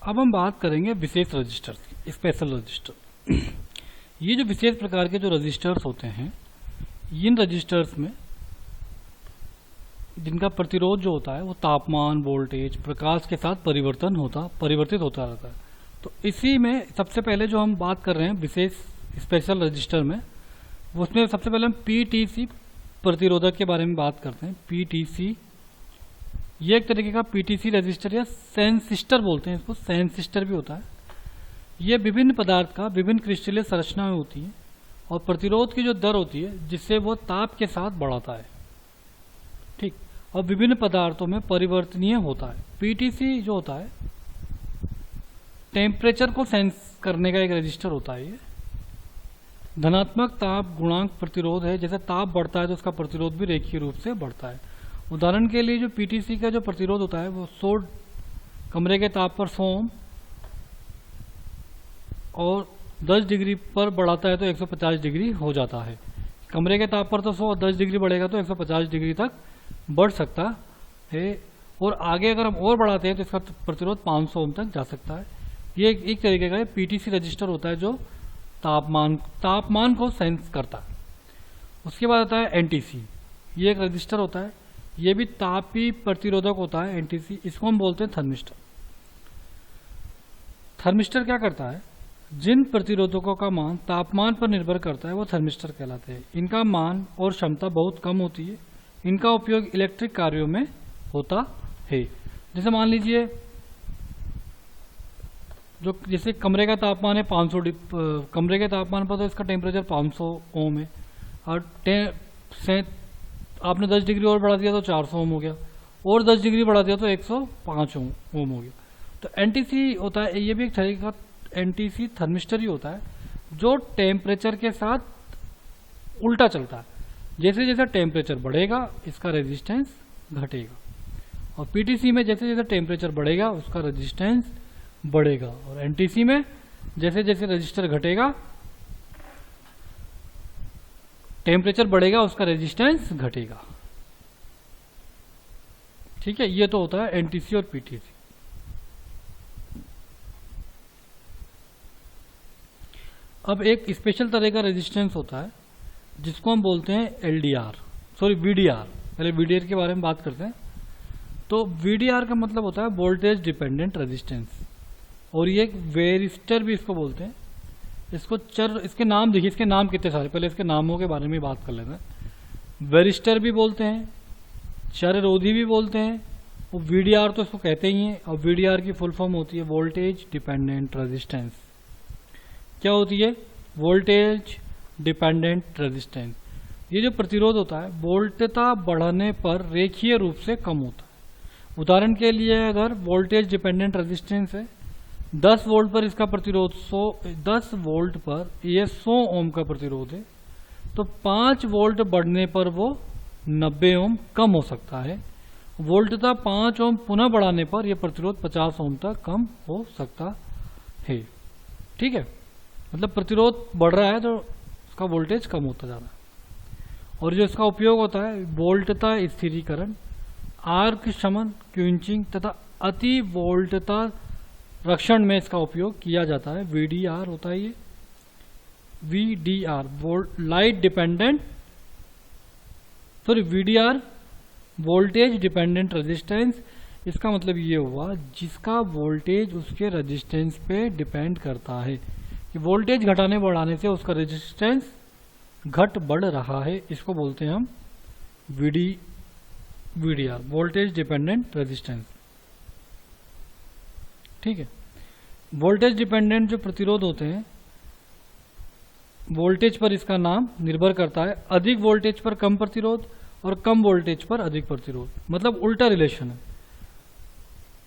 अब हम बात करेंगे विशेष रजिस्टर की, स्पेशल रजिस्टर। ये जो विशेष प्रकार के जो रजिस्टर्स होते हैं, इन रजिस्टर्स में जिनका प्रतिरोध जो होता है वो तापमान, वोल्टेज, प्रकाश के साथ परिवर्तित होता रहता है। तो इसी में सबसे पहले जो हम बात कर रहे हैं विशेष स्पेशल रजिस्टर में, उसमें सबसे पहले हम पीटीसी प्रतिरोधक के बारे में बात करते हैं। पीटीसी ये एक तरीके का पीटीसी रजिस्टर या सेंसिस्टर बोलते हैं इसको, सेंसिस्टर भी होता है। ये विभिन्न पदार्थ का विभिन्न क्रिस्टलीय संरचना में होती है और प्रतिरोध की जो दर होती है जिससे वो ताप के साथ बढ़ाता है, ठीक, और विभिन्न पदार्थों में परिवर्तनीय होता है। पीटीसी जो होता है टेम्परेचर को सेंस करने का एक रजिस्टर होता है। ये धनात्मक ताप गुणांक प्रतिरोध है, जैसे ताप बढ़ता है तो उसका प्रतिरोध भी रेखीय रूप से बढ़ता है। उदाहरण के लिए जो पीटीसी का जो प्रतिरोध होता है वो 100 कमरे के ताप पर 100 ओम और 10 डिग्री पर बढ़ाता है तो 150 डिग्री हो जाता है। कमरे के ताप पर तो 100, 10 डिग्री बढ़ेगा तो 150 डिग्री तक बढ़ सकता है, और आगे अगर हम और बढ़ाते हैं तो इसका प्रतिरोध 500 ओम तक जा सकता है। ये एक तरीके का पीटीसी रजिस्टर होता है जो तापमान को सेंस करता है। उसके बाद आता है एनटीसी, ये एक रजिस्टर होता है, ये भी तापी प्रतिरोधक होता है। एनटीसी इसको हम बोलते हैं थर्मिस्टर। थर्मिस्टर क्या करता है, जिन प्रतिरोधकों का मान तापमान पर निर्भर करता है वो थर्मिस्टर कहलाते हैं। इनका मान और क्षमता बहुत कम होती है। इनका उपयोग इलेक्ट्रिक कार्यों में होता है। जैसे मान लीजिए जो जैसे कमरे का तापमान है 500 कमरे के तापमान पर तो इसका टेम्परेचर 500 ओम है, और आपने 10 डिग्री और बढ़ा दिया तो 400 ओम हो गया, और 10 डिग्री बढ़ा दिया तो 105 ओम हो गया। तो एनटीसी होता है, ये भी एक तरह का एनटीसी थर्मिस्टर ही होता है जो टेम्परेचर के साथ उल्टा चलता है। जैसे जैसे टेम्परेचर बढ़ेगा इसका रेजिस्टेंस घटेगा, और पीटीसी में जैसे जैसे टेम्परेचर बढ़ेगा उसका रेजिस्टेंस बढ़ेगा, और एनटीसी में जैसे जैसे रजिस्टर घटेगा टेम्परेचर बढ़ेगा उसका रेजिस्टेंस घटेगा। ठीक है, ये तो होता है एनटीसी और पीटीसी। अब एक स्पेशल तरह का रेजिस्टेंस होता है जिसको हम बोलते हैं वीडीआर। पहले वीडीआर के बारे में बात करते हैं। तो वीडीआर का मतलब होता है वोल्टेज डिपेंडेंट रेजिस्टेंस, और ये एक वेरिस्टर भी इसको बोलते हैं। इसके नाम देखिए, इसके नाम कितने सारे, पहले इसके नामों के बारे में बात कर लेते हैं। वेरिस्टर भी बोलते हैं, चररोधी भी बोलते हैं, और वीडीआर तो इसको कहते ही हैं। और वीडीआर की फुल फॉर्म होती है वोल्टेज डिपेंडेंट रेजिस्टेंस। क्या होती है? Voltage dependent resistance. ये जो प्रतिरोध होता है वोल्टता बढ़ने पर रेखीय रूप से कम होता है। उदाहरण के लिए अगर वोल्टेज डिपेंडेंट रेजिस्टेंस है 10 वोल्ट पर, इसका प्रतिरोध 10 वोल्ट पर ये 100 ओम का प्रतिरोध है, तो 5 वोल्ट बढ़ने पर वो 90 ओम कम हो सकता है। वोल्टता 5 ओम पुनः बढ़ाने पर यह प्रतिरोध 50 ओम तक कम हो सकता है। ठीक है, मतलब प्रतिरोध बढ़ रहा है तो इसका वोल्टेज कम होता जा रहा है। और जो इसका उपयोग होता है वोल्टता स्थिरीकरण, आर्क शमन, क्विंचिंग तथा अति वोल्टता रक्षण में इसका उपयोग किया जाता है। वीडीआर होता है ये, VDR VDR voltage dependent resistance. इसका मतलब ये हुआ जिसका वोल्टेज उसके रेजिस्टेंस पे डिपेंड करता है, कि वोल्टेज घटाने बढ़ाने से उसका रेजिस्टेंस घट बढ़ रहा है, इसको बोलते हैं हम वीडीआर वोल्टेज डिपेंडेंट रेजिस्टेंस। ठीक है, वोल्टेज डिपेंडेंट जो प्रतिरोध होते हैं वोल्टेज पर इसका नाम निर्भर करता है। अधिक वोल्टेज पर कम प्रतिरोध और कम वोल्टेज पर अधिक प्रतिरोध, मतलब उल्टा रिलेशन है।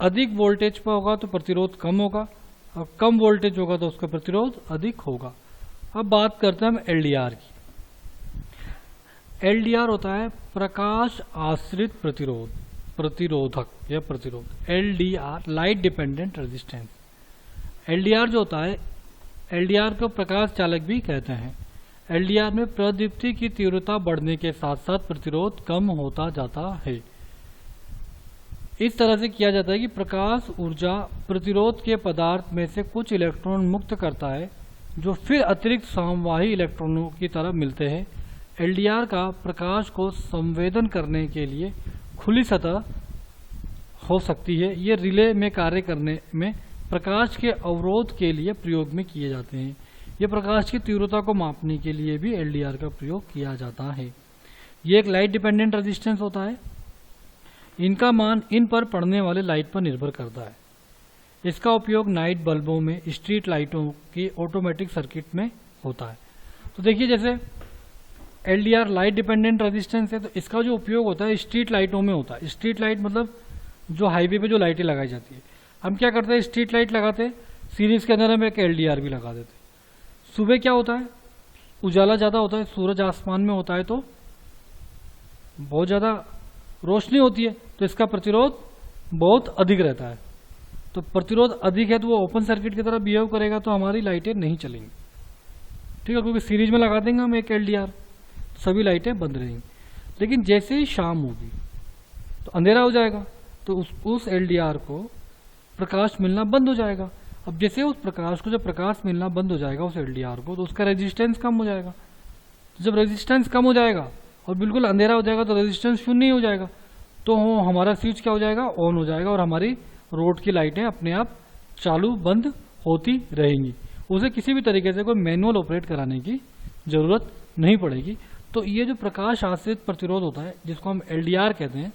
अधिक वोल्टेज पर होगा तो प्रतिरोध कम होगा, और कम वोल्टेज होगा तो उसका प्रतिरोध अधिक होगा। अब बात करते हैं हम एलडीआर की। एलडीआर होता है प्रकाश आश्रित प्रतिरोधक या प्रतिरोध। LDR light dependent resistance. LDR जो होता है, एलडीआर को प्रकाश चालक भी कहते हैं। एलडीआर में प्रदीप्ति की तीव्रता बढ़ने के साथ साथ प्रतिरोध कम होता जाता है। इस तरह से किया जाता है कि प्रकाश ऊर्जा प्रतिरोध के पदार्थ में से कुछ इलेक्ट्रॉन मुक्त करता है जो फिर अतिरिक्त समवाही इलेक्ट्रॉनों की तरह मिलते हैं। एलडीआर का प्रकाश को संवेदन करने के लिए खुली सतह हो सकती है। ये रिले में कार्य करने में प्रकाश के अवरोध के लिए प्रयोग में किए जाते हैं। ये प्रकाश की तीव्रता को मापने के लिए भी एलडीआर का प्रयोग किया जाता है। ये एक लाइट डिपेंडेंट रेजिस्टेंस होता है। इनका मान इन पर पड़ने वाले लाइट पर निर्भर करता है। इसका उपयोग नाइट बल्बों में, स्ट्रीट लाइटों की ऑटोमेटिक सर्किट में होता है। तो देखिए, जैसे एलडीआर लाइट डिपेंडेंट रेजिस्टेंस है, तो इसका जो उपयोग होता है स्ट्रीट लाइटों में होता है। स्ट्रीट लाइट मतलब जो हाईवे पे जो लाइटें लगाई जाती है। हम क्या करते हैं, स्ट्रीट लाइट लगाते हैं, सीरीज के अंदर हम एक एलडीआर भी लगा देते हैं। सुबह क्या होता है, उजाला ज़्यादा होता है, सूरज आसमान में होता है तो बहुत ज़्यादा रोशनी होती है, तो इसका प्रतिरोध बहुत अधिक रहता है। तो प्रतिरोध अधिक है तो वो ओपन सर्किट की तरह बिहेव करेगा, तो हमारी लाइटें नहीं चलेंगी। ठीक है, क्योंकि सीरीज में लगा देंगे हम एक एलडीआर, सभी लाइटें बंद रहेंगी। लेकिन जैसे ही शाम होगी तो अंधेरा हो जाएगा, तो उस एलडीआर को प्रकाश मिलना बंद हो जाएगा। अब जैसे उस प्रकाश को जब प्रकाश मिलना बंद हो जाएगा उस एलडीआर को, तो उसका रेजिस्टेंस कम हो जाएगा। जब रेजिस्टेंस कम हो जाएगा और बिल्कुल अंधेरा हो जाएगा तो रेजिस्टेंस शून्य हो जाएगा, तो हमारा स्विच क्या हो जाएगा, ऑन हो जाएगा और हमारी रोड की लाइटें अपने आप चालू बंद होती रहेंगी। उसे किसी भी तरीके से कोई मैनुअल ऑपरेट कराने की जरूरत नहीं पड़ेगी। तो ये जो प्रकाश आश्रित प्रतिरोध होता है, जिसको हम एलडीआर कहते हैं,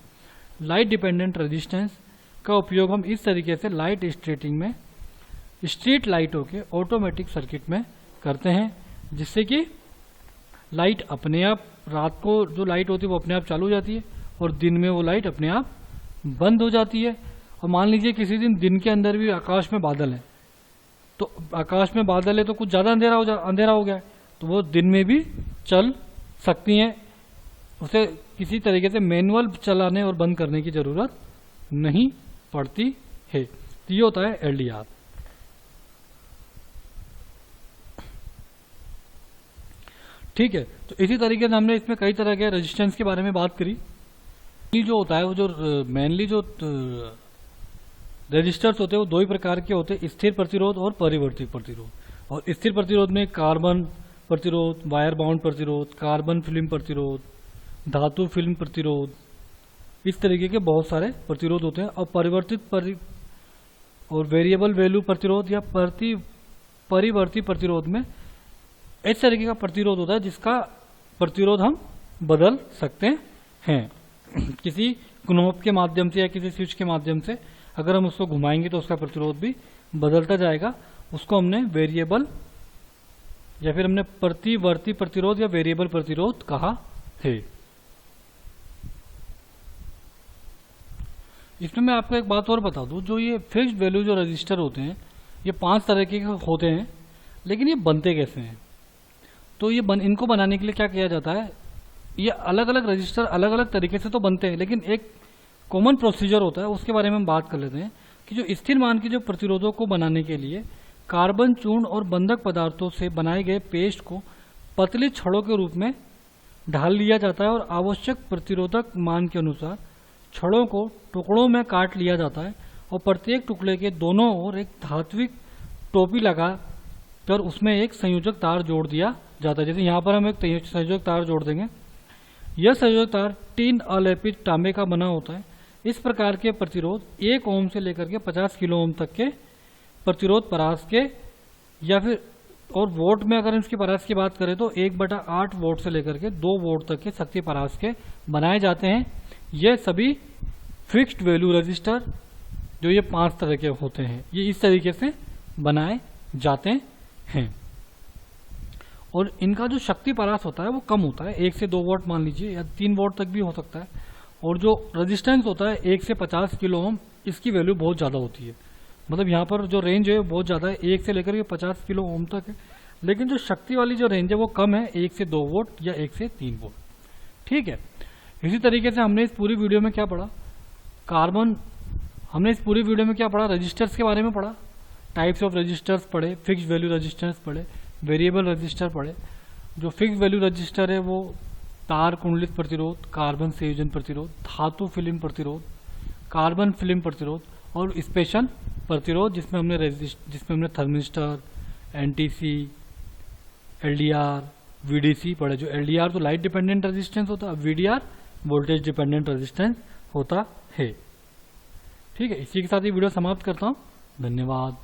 लाइट डिपेंडेंट रेजिस्टेंस, का उपयोग हम इस तरीके से लाइट स्ट्रेटिंग में, स्ट्रीट लाइटों के ऑटोमेटिक सर्किट में करते हैं, जिससे कि लाइट अपने आप, रात को जो लाइट होती है वो अपने आप चालू हो जाती है और दिन में वो लाइट अपने आप बंद हो जाती है। और मान लीजिए किसी दिन के अंदर भी आकाश में बादल है, तो आकाश में बादल है तो कुछ ज़्यादा अंधेरा हो गया है, तो वो दिन में भी चल सकती हैं। उसे किसी तरीके से मैनुअल चलाने और बंद करने की ज़रूरत नहीं पड़ती है। तो ये होता है एलडीआर। ठीक है, तो इसी तरीके से हमने इसमें कई तरह के रेजिस्टेंस के बारे में बात करी। जो होता है वो जो मेनली जो रेजिस्टर्स होते हैं वो दो ही प्रकार के होते हैं, स्थिर प्रतिरोध और परिवर्ती प्रतिरोध। और स्थिर प्रतिरोध में कार्बन प्रतिरोध, वायर बाउंड प्रतिरोध, कार्बन फिल्म प्रतिरोध, धातु फिल्म प्रतिरोध, इस तरीके के बहुत सारे प्रतिरोध होते हैं। और परिवर्तित और वेरिएबल वैल्यू प्रतिरोध या परिवर्ती प्रतिरोध में इस तरीके का प्रतिरोध होता है जिसका प्रतिरोध हम बदल सकते हैं। किसी नॉब के माध्यम से या किसी स्विच के माध्यम से अगर हम उसको घुमाएंगे तो उसका प्रतिरोध भी बदलता जाएगा। उसको हमने वेरिएबल या फिर हमने प्रतिवर्ती प्रतिरोध या वेरिएबल प्रतिरोध कहा है। इसमें मैं आपको एक बात और बता दूं, जो ये फिक्स्ड वैल्यू जो रजिस्टर होते हैं ये 5 तरह के होते हैं, लेकिन ये बनते कैसे हैं? तो ये इनको बनाने के लिए क्या किया जाता है, ये अलग अलग रजिस्टर अलग अलग तरीके से तो बनते हैं, लेकिन एक कॉमन प्रोसीजर होता है, उसके बारे में हम बात कर लेते हैं कि जो स्थिर मान की जो प्रतिरोधों को बनाने के लिए कार्बन चूर्ण और बंधक पदार्थों से बनाए गए पेस्ट को पतली छड़ों के रूप में ढाल लिया जाता है और आवश्यक प्रतिरोधक मान के अनुसार छड़ों को टुकड़ों में काट लिया जाता है और प्रत्येक टुकड़े के दोनों ओर एक धात्विक टोपी लगा कर उसमें एक संयोजक तार जोड़ दिया जाता है। जैसे यहाँ पर हम एक संयोजक तार जोड़ देंगे। यह संयोजक तार टिन अलेपित तांबे का बना होता है। इस प्रकार के प्रतिरोध 1 ओम से लेकर के 50 किलो ओम तक के प्रतिरोध परास के या फिर और वोट में अगर इसकी परास की बात करें तो 1/8 वोट से लेकर के 2 वोट तक के शक्ति परास के बनाए जाते हैं। ये सभी फिक्स्ड वैल्यू रजिस्टर जो ये 5 तरह के होते हैं ये इस तरीके से बनाए जाते हैं। और इनका जो शक्ति परास होता है वो कम होता है, 1 से 2 वोट मान लीजिए या 3 वोट तक भी हो सकता है। और जो रेजिस्टेंस होता है 1 से 50 किलो ओम, इसकी वैल्यू बहुत ज़्यादा होती है। मतलब यहाँ पर जो रेंज है बहुत ज़्यादा है, 1 से लेकर के 50 किलो ओम तक है। लेकिन जो शक्ति वाली जो रेंज है वो कम है, 1 से 2 वोट या 1 से 3 वोट। ठीक है, इसी तरीके से हमने इस पूरी वीडियो में क्या पढ़ा, हमने इस पूरी वीडियो में क्या पढ़ा, रजिस्टर्स के बारे में पढ़ा, टाइप्स ऑफ रजिस्टर्स पढ़े, फिक्स्ड वैल्यू रजिस्टर्स पढ़े, वेरिएबल रजिस्टर पढ़े। जो फिक्स्ड वैल्यू रजिस्टर है वो तार कुंडलित प्रतिरोध, कार्बन संयोजन प्रतिरोध, धातु फिल्म प्रतिरोध, कार्बन फिल्म प्रतिरोध और स्पेशल प्रतिरोध जिसमें हमने थर्मिस्टर, एनटीसी, एलडीआर, वीडीसी पढ़े। जो एलडीआर तो लाइट डिपेंडेंट रेजिस्टेंस होता है, वीडीआर वोल्टेज डिपेंडेंट रेजिस्टेंस होता है। ठीक है, इसी के साथ ही वीडियो समाप्त करता हूँ। धन्यवाद।